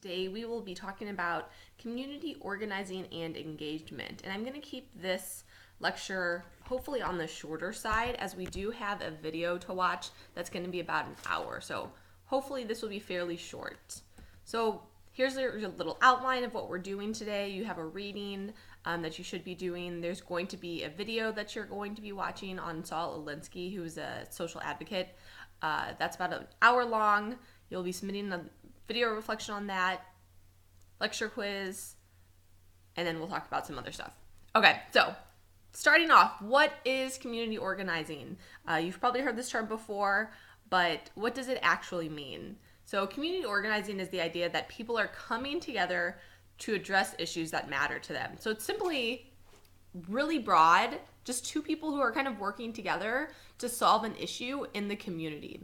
Today we will be talking about community organizing and engagement. And I'm going to keep this lecture hopefully on the shorter side, as we do have a video to watch that's going to be about an hour. So hopefully this will be fairly short. So here's a little outline of what we're doing today. You have a reading that you should be doing. There's going to be a video that you're going to be watching on Saul Alinsky, who's a social advocate. That's about an hour long. You'll be submitting a video reflection on that, lecture quiz, and then we'll talk about some other stuff. Okay, so starting off, what is community organizing? You've probably heard this term before, but what does it actually mean? So community organizing is the idea that people are coming together to address issues that matter to them. So it's simply really broad, just two people who are kind of working together to solve an issue in the community.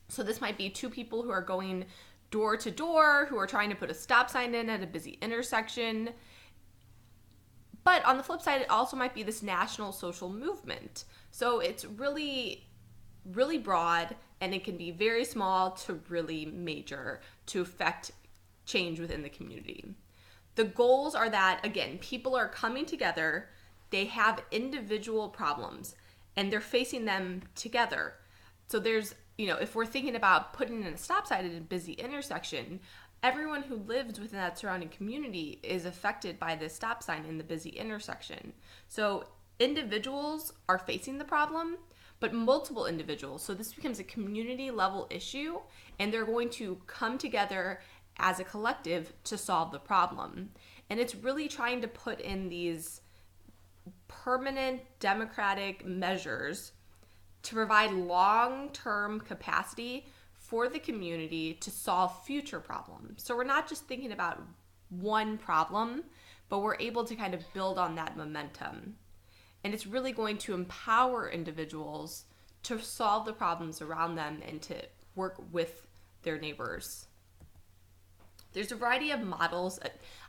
So this might be two people who are going door to door, who are trying to put a stop sign in at a busy intersection. But on the flip side, it also might be this national social movement. So it's really, really broad, and it can be very small to really major to affect change within the community. The goals are that, again, people are coming together, they have individual problems, and they're facing them together. So there's, if we're thinking about putting in a stop sign at a busy intersection, everyone who lives within that surrounding community is affected by this stop sign in the busy intersection. So individuals are facing the problem, but multiple individuals. So this becomes a community level issue, and they're going to come together as a collective to solve the problem. And it's really trying to put in these permanent democratic measures to provide long-term capacity for the community to solve future problems. So we're not just thinking about one problem, but we're able to kind of build on that momentum. And it's really going to empower individuals to solve the problems around them and to work with their neighbors. There's a variety of models.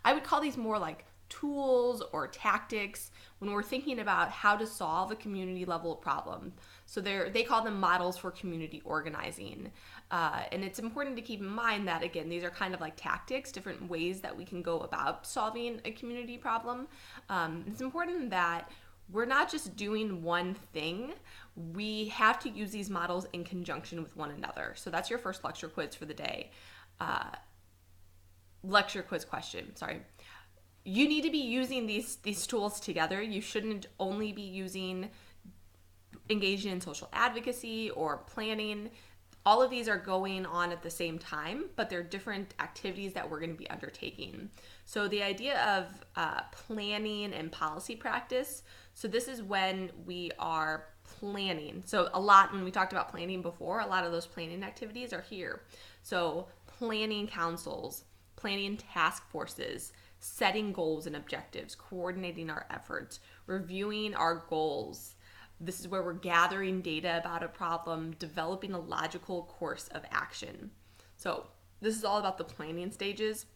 I would call these more like tools or tactics when we're thinking about how to solve a community level problem. So they call them models for community organizing. And it's important to keep in mind that, again, these are kind of like tactics, different ways that we can go about solving a community problem. It's important that we're not just doing one thing. We have to use these models in conjunction with one another. So that's your first lecture quiz for the day. Lecture quiz question, sorry. You need to be using these tools together. You shouldn't only be engaging in social advocacy or planning. All of these are going on at the same time, but they're different activities that we're going to be undertaking. So the idea of planning and policy practice, so this is when we are planning. So when we talked about planning before, a lot of those planning activities are here. So planning councils, planning task forces, setting goals and objectives, coordinating our efforts, reviewing our goals. This is where we're gathering data about a problem, developing a logical course of action. So this is all about the planning stages.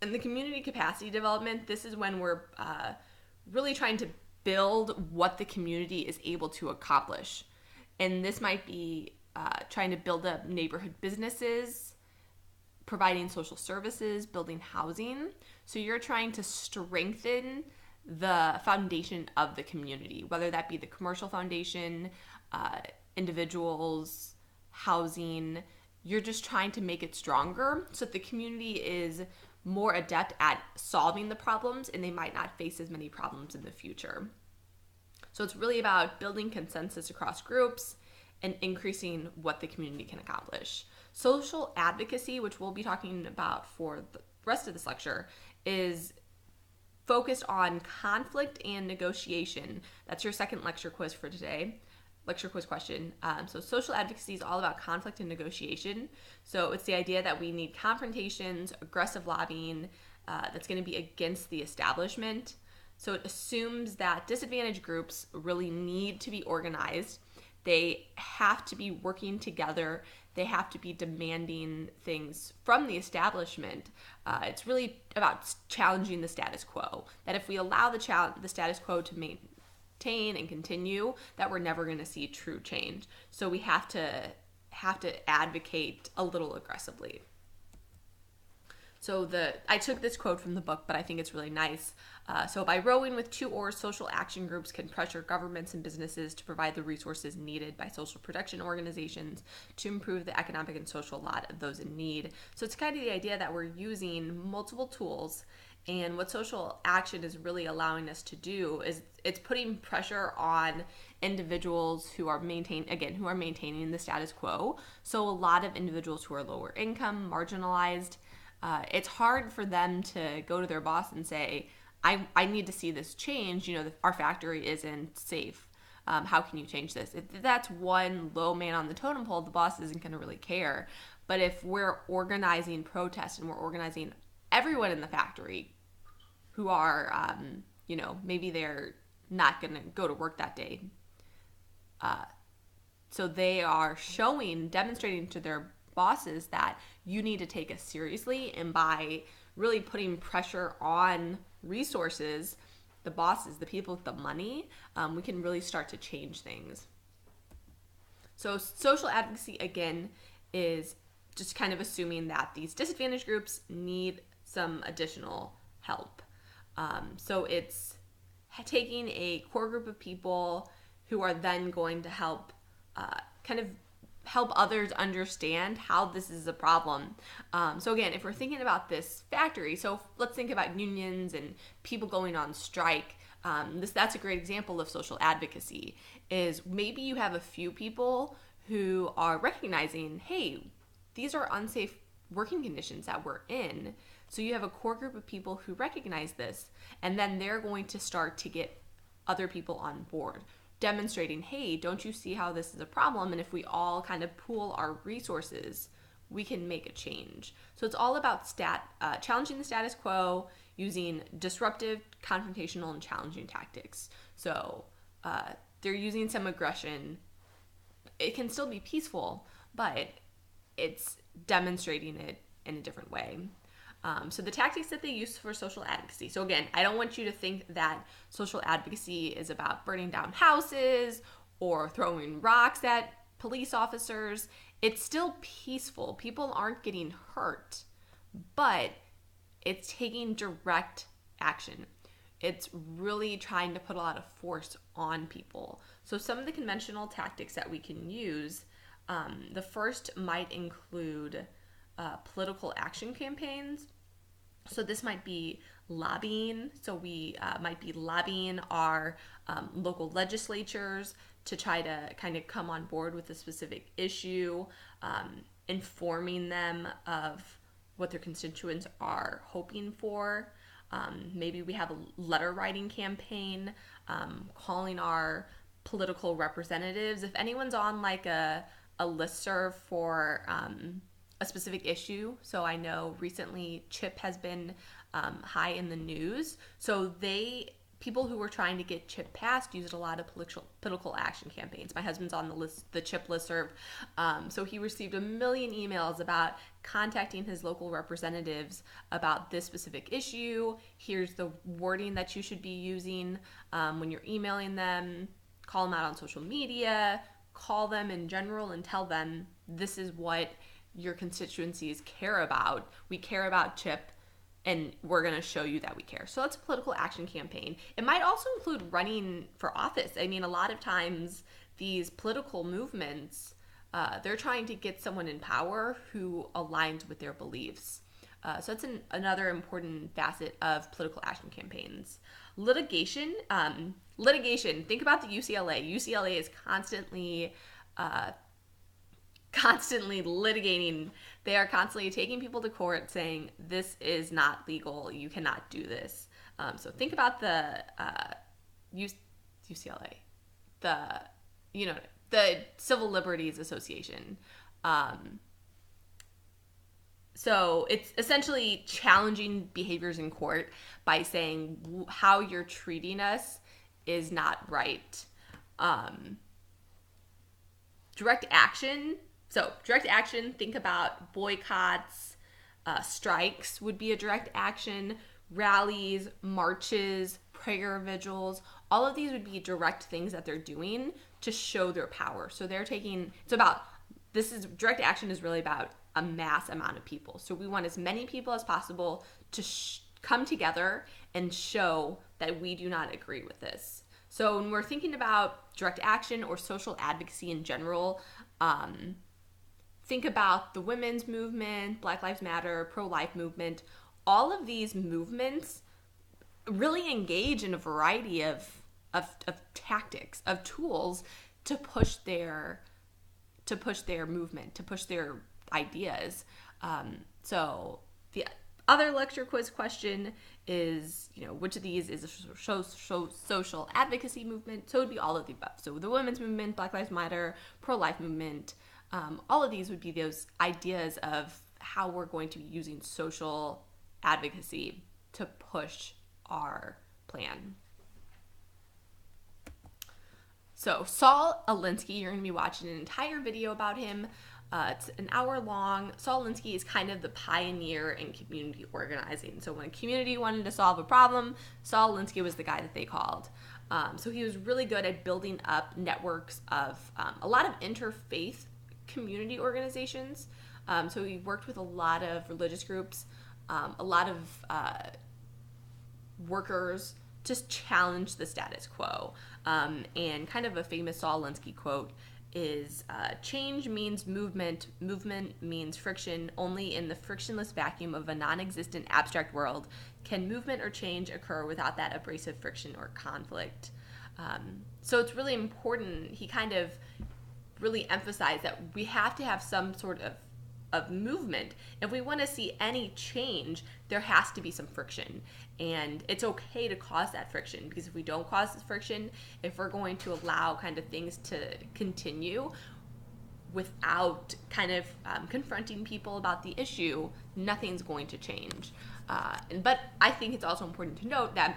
In the community capacity development, this is when we're really trying to build what the community is able to accomplish. And this might be trying to build up neighborhood businesses, providing social services, building housing. So you're trying to strengthen the foundation of the community, whether that be the commercial foundation, individuals, housing. You're just trying to make it stronger so that the community is more adept at solving the problems and they might not face as many problems in the future. So it's really about building consensus across groups and increasing what the community can accomplish. Social advocacy, which we'll be talking about for the rest of this lecture, is focused on conflict and negotiation. That's your second lecture quiz for today. Lecture quiz question. So social advocacy is all about conflict and negotiation. So it's the idea that we need confrontations, aggressive lobbying that's going to be against the establishment. So it assumes that disadvantaged groups really need to be organized. They have to be working together. They have to be demanding things from the establishment. It's really about challenging the status quo. That if we allow the status quo to maintain and continue, that we're never going to see true change. So we have to advocate a little aggressively. So I took this quote from the book, but I think it's really nice. So by rowing with two oars, social action groups can pressure governments and businesses to provide the resources needed by social protection organizations to improve the economic and social lot of those in need. So it's kind of the idea that we're using multiple tools, and what social action is really allowing us to do is it's putting pressure on individuals who are maintaining the status quo. So a lot of individuals who are lower income, marginalized, it's hard for them to go to their boss and say, I need to see this change. Our factory isn't safe. How can you change this? If that's one low man on the totem pole, the boss isn't going to really care. But if we're organizing protests and we're organizing everyone in the factory who are, maybe they're not going to go to work that day. So they are demonstrating to their bosses that you need to take us seriously, and by really putting pressure on resources, the bosses, the people with the money, we can really start to change things. So social advocacy, again, is just kind of assuming that these disadvantaged groups need some additional help. So it's taking a core group of people who are then going to help help others understand how this is a problem. So again, if we're thinking about this factory, so let's think about unions and people going on strike. That's a great example of social advocacy, is maybe you have a few people who are recognizing, hey, these are unsafe working conditions that we're in. So you have a core group of people who recognize this, and then they're going to start to get other people on board, demonstrating, hey, don't you see how this is a problem? And if we all kind of pool our resources, we can make a change. So it's all about challenging the status quo using disruptive, confrontational, and challenging tactics. So they're using some aggression. It can still be peaceful, but it's demonstrating it in a different way. So the tactics that they use for social advocacy. So again, I don't want you to think that social advocacy is about burning down houses or throwing rocks at police officers. It's still peaceful. People aren't getting hurt, but it's taking direct action. It's really trying to put a lot of force on people. So some of the conventional tactics that we can use, the first might include political action campaigns. So this might be lobbying. So we might be lobbying our local legislatures to try to kind of come on board with a specific issue, informing them of what their constituents are hoping for. Maybe we have a letter writing campaign, calling our political representatives. If anyone's on like a listserv for a specific issue. So I know recently CHIP has been high in the news. So people who were trying to get CHIP passed used a lot of political action campaigns. My husband's on the CHIP listserv. So he received 1 million emails about contacting his local representatives about this specific issue. Here's the wording that you should be using when you're emailing them. Call them out on social media. Call them in general and tell them this is what your constituencies care about. We care about CHIP, and we're going to show you that we care. So that's a political action campaign. It might also include running for office. I mean, a lot of times these political movements, they're trying to get someone in power who aligns with their beliefs. So that's another important facet of political action campaigns. Litigation. Think about the UCLA. UCLA is constantly litigating. They are constantly taking people to court saying, this is not legal, you cannot do this. So think about the UCLA, the Civil Liberties Association. So it's essentially challenging behaviors in court by saying how you're treating us is not right. Direct action. So direct action, think about boycotts, strikes would be a direct action, rallies, marches, prayer vigils. All of these would be direct things that they're doing to show their power. So direct action is really about a mass amount of people. So we want as many people as possible to come together and show that we do not agree with this. So when we're thinking about direct action or social advocacy in general, think about the women's movement, Black Lives Matter, pro-life movement. All of these movements really engage in a variety of tactics, of tools to push their movement, to push their ideas. So the other lecture quiz question is, which of these is a social advocacy movement? So it would be all of the above. So the women's movement, Black Lives Matter, pro-life movement, all of these would be those ideas of how we're going to be using social advocacy to push our plan. So Saul Alinsky, you're going to be watching an entire video about him. It's an hour long. Saul Alinsky is kind of the pioneer in community organizing. So when a community wanted to solve a problem, Saul Alinsky was the guy that they called. So he was really good at building up networks of a lot of interfaith community organizations. So he worked with a lot of religious groups, a lot of workers, just challenge the status quo. And kind of a famous Saul Alinsky quote is, change means movement, movement means friction. Only in the frictionless vacuum of a non-existent abstract world can movement or change occur without that abrasive friction or conflict. So it's really important. He kind of really emphasized that we have to have some sort of movement. If we want to see any change, there has to be some friction. And it's okay to cause that friction, because if we don't cause this friction, if we're going to allow kind of things to continue without kind of confronting people about the issue, nothing's going to change. But I think it's also important to note that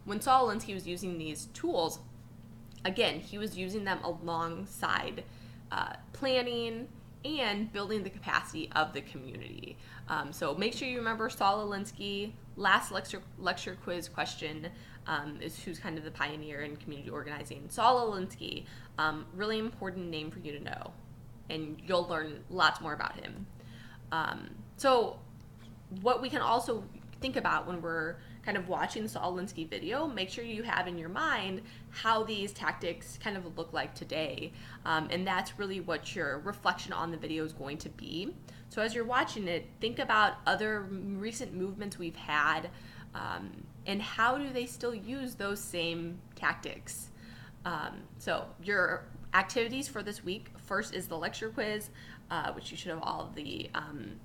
when Saul Alinsky was using these tools, again, he was using them alongside planning and building the capacity of the community. So make sure you remember Saul Alinsky. Last lecture quiz question is who's kind of the pioneer in community organizing. Saul Alinsky, really important name for you to know, and you'll learn lots more about him. So what we can also think about when we're kind of watching the Saul Alinsky video, make sure you have in your mind how these tactics kind of look like today. And that's really what your reflection on the video is going to be. So as you're watching it, think about other recent movements we've had, and how do they still use those same tactics. So your activities for this week, first is the lecture quiz, which you should have all of the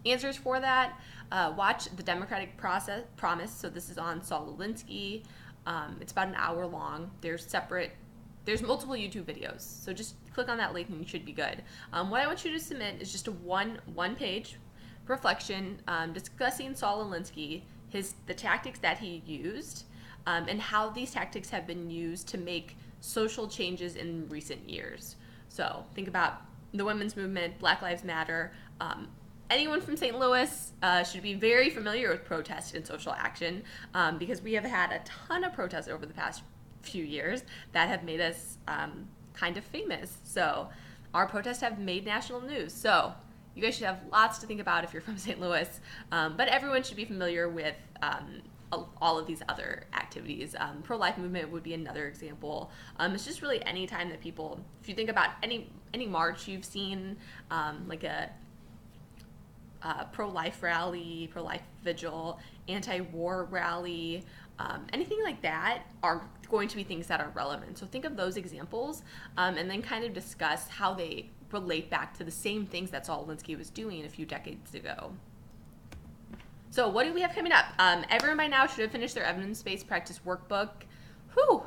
answers for that. Watch the Democratic Promise. So this is on Saul Alinsky. It's about an hour long. There's multiple YouTube videos. So just click on that link and you should be good. What I want you to submit is just a one-page reflection discussing Saul Alinsky, the tactics that he used, and how these tactics have been used to make social changes in recent years. So think about the women's movement, Black Lives Matter. Anyone from St. Louis should be very familiar with protest and social action, because we have had a ton of protests over the past few years that have made us kind of famous. So our protests have made national news. So you guys should have lots to think about if you're from St. Louis, but everyone should be familiar with all of these other activities. Pro-life movement would be another example. It's just really any time that people, if you think about any march you've seen, like a pro-life rally, pro-life vigil, anti-war rally, anything like that are going to be things that are relevant. So think of those examples, and then kind of discuss how they relate back to the same things that Saul Alinsky was doing a few decades ago. So what do we have coming up? Everyone by now should have finished their evidence-based practice workbook. Whew,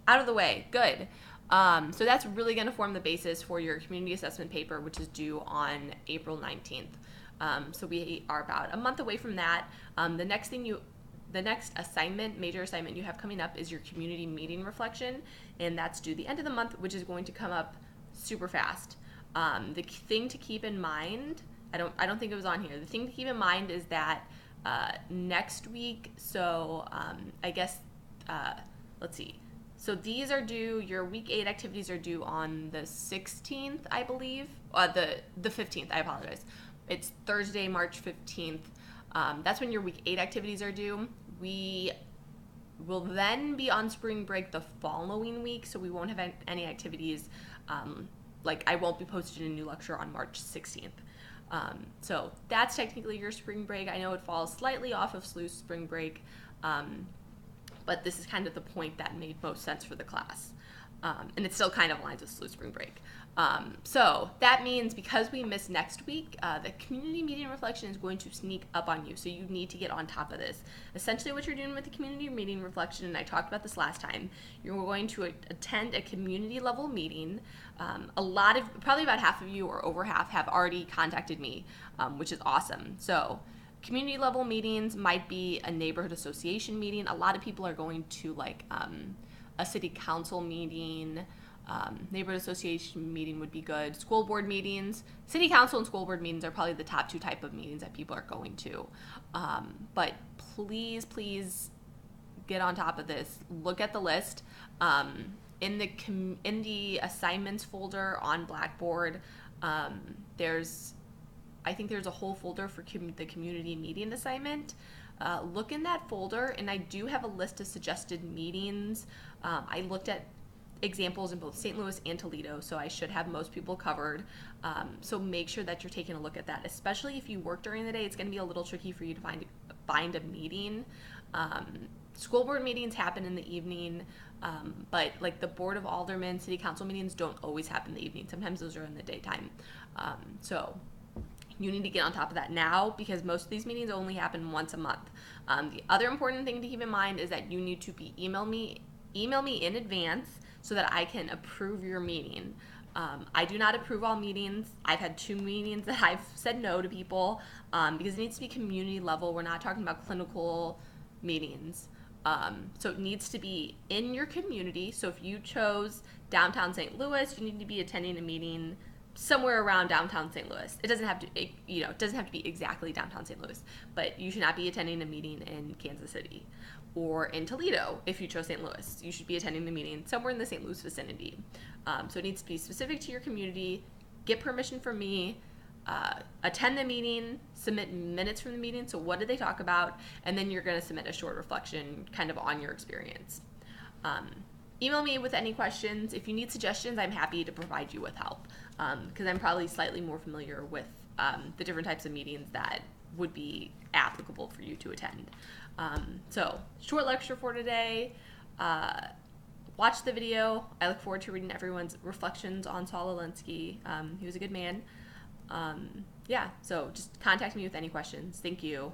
out of the way, good. So that's really gonna form the basis for your community assessment paper, which is due on April 19th. So we are about a month away from that. The next major assignment you have coming up is your community meeting reflection, and that's due the end of the month, which is going to come up super fast. The thing to keep in mind, I don't think it was on here. The thing to keep in mind is that next week, so I guess, let's see. So these are due, your week 8 activities are due on the 16th, I believe. The 15th, I apologize. it's Thursday, March 15th. That's when your week 8 activities are due. We will then be on spring break the following week, so we won't have any activities. Like I won't be posting a new lecture on March 16th. So that's technically your spring break. I know it falls slightly off of SLU's spring break, but this is kind of the point that made most sense for the class. And it still kind of aligns with SLU's spring break. So that means because we miss next week, the community meeting reflection is going to sneak up on you. So you need to get on top of this. Essentially what you're doing with the community meeting reflection, and I talked about this last time, you're going to attend a community level meeting. Probably about half of you or over half have already contacted me, which is awesome. So community level meetings might be a neighborhood association meeting. A lot of people are going to like a city council meeting. Neighborhood association meeting would be good. School board meetings, city council and school board meetings are probably the top 2 type of meetings that people are going to. But please get on top of this. Look at the list. In the assignments folder on Blackboard, I think there's a whole folder for the community meeting assignment. Look in that folder, and I do have a list of suggested meetings. I looked at examples in both St. Louis and Toledo, so I should have most people covered. So make sure that you're taking a look at that, especially if you work during the day. It's going to be a little tricky for you to find a meeting. School board meetings happen in the evening, but like the Board of Aldermen, city council meetings don't always happen in the evening. Sometimes those are in the daytime. So you need to get on top of that now because most of these meetings only happen once a month. The other important thing to keep in mind is that you need to email me in advance so that I can approve your meeting. I do not approve all meetings. I've had 2 meetings that I've said no to people because it needs to be community level. We're not talking about clinical meetings. So it needs to be in your community. So if you chose downtown St. Louis, you need to be attending a meeting somewhere around downtown St. Louis. It doesn't have to be exactly downtown St. Louis, but you should not be attending a meeting in Kansas City or in Toledo. If you chose St. Louis, you should be attending the meeting somewhere in the St. Louis vicinity. So it needs to be specific to your community. Get permission from me. Attend the meeting, submit minutes from the meeting. So what did they talk about? And then you're going to submit a short reflection kind of on your experience. Email me with any questions. If you need suggestions, I'm happy to provide you with help because I'm probably slightly more familiar with the different types of meetings that would be applicable for you to attend. So short lecture for today. Watch the video. I look forward to reading everyone's reflections on Saul Alinsky. He was a good man. So just contact me with any questions. Thank you.